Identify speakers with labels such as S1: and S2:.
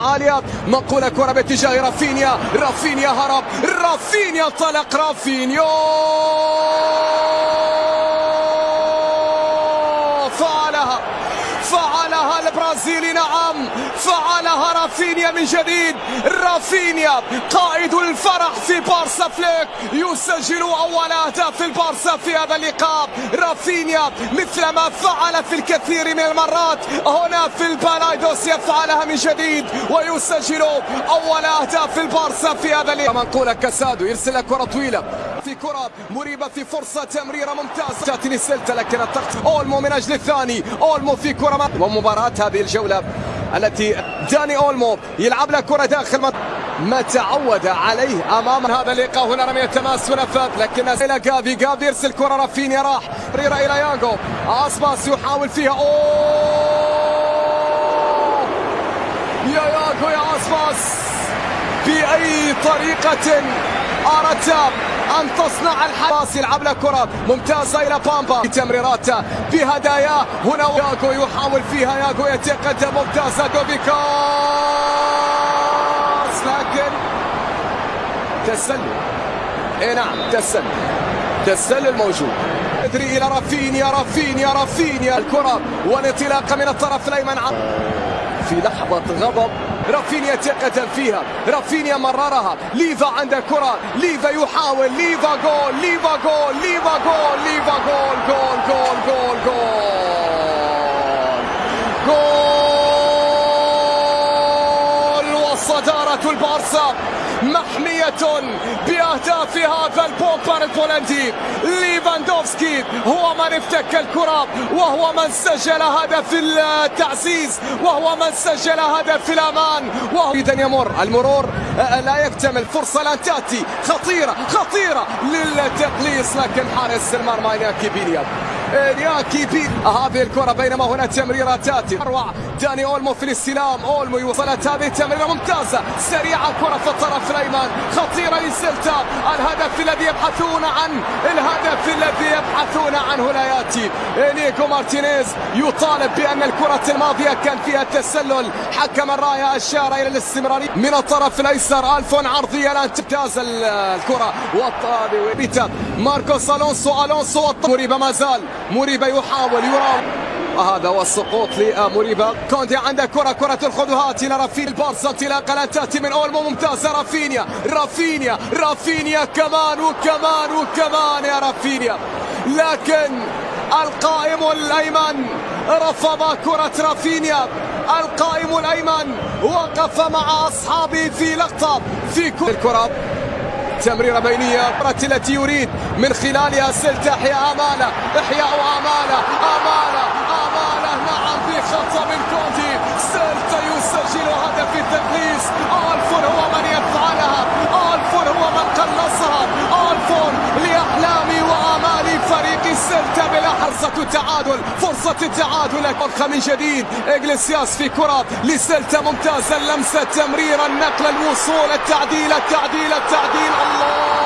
S1: عالية منقولة كرة باتجاه رافينيا. رافينيا هرب، رافينيا انطلق، رافينيا فعلها البرازيلي. نعم فعلها رافينيا من جديد. رافينيا قائد الفرح في بارسا فليك يسجل أول أهداف البارسا في هذا اللقاء. رافينيا مثلما فعل في الكثير من المرات هنا في البالايدوس يفعلها من جديد ويسجل أول أهداف البارسا في هذا اللقاء. منقولة كاسادو يرسل كرة طويلة في كرة مريبة في فرصة تمريرة ممتازة جاتني سلتة لكن الضغط أولمو من أجل الثاني. أولمو في كرة ومباراة هذه الجولة التي داني أولمو يلعب له كرة داخل ما تعود عليه أمام هذا اللقاء. هنا رمية تماس ونفذ لكن إلى جافي يرسل كرة. رافينيا راح ريرا إلى ياغو أسباس يحاول فيها. يا ياغو يا أسباس بأي طريقة أردت أن تصنع الحراس. يلعب له كرة ممتازة إلى بامبا تمريرات بهدايا. هنا ياغو يحاول فيها. ياغو يتقدم ممتازة دوفيكاس لكن تسلل. نعم تسلل موجود. ادري إلى رافينيا الكرة والانطلاقة من الطرف الأيمن في لحظة غضب. رافينيا تقدم فيها. رافينيا مررها. ليفا عنده كرة. ليفا يحاول. ليفا جول. وصدارة البارسا محمية بأهداف هذا البومبر البولندي. ليفاندوفسكي هو من افتك الكرة وهو من سجل هدف التعزيز وهو من سجل هدف الأمان. وهو يمر المرور لا يكتمل. فرصة لن تأتي خطيرة للتقليص لكن حارس المرمى إنياكي بيليا هذه الكرة بينما هنا تمريرة تأتي. أروع داني أولمو في الاستلام. أولمو يوصلت هذه التمريرة ممتازة سريعة. كرة في الطرف الأيمن خطيرة لسلتا. الهدف الذي يبحثون عنه لا يأتي. إنيكو مارتينيز يطالب بأن الكرة الماضية كان فيها التسلل. حكم الراية أشار إلى الاستمرارية من الطرف الأيسر. ألفون عرضية الآن تمتاز الكرة والطابي ماركوس ألونسو مريبة ما زال. مريبة يحاول يراوغ. هذا هو السقوط لمريبة. كوندي عنده كرة الخذوهات إلى رافينيا. البارسا انطلاقة لن تأتي من أولمو ممتازة. رافينيا كمان يا رافينيا لكن القائم الأيمن رفض كرة رافينيا. القائم الأيمن وقف مع أصحابه في لقطة في الكرة. تمريرة بينية التي يريد من خلالها سلتا إحياء آماله. نعم بخطأ من كوندي. سلتا يسجل هدف التقليص. ألفون هو من يفعلها. ألفون هو من قلصها. ألفون لأحلامي وآمالي فريق سلتا بلا فرصة التعادل من جديد. إغليسياس في كرة لسلتا ممتازة. اللمسة تمرير النقل الوصول التعديل الله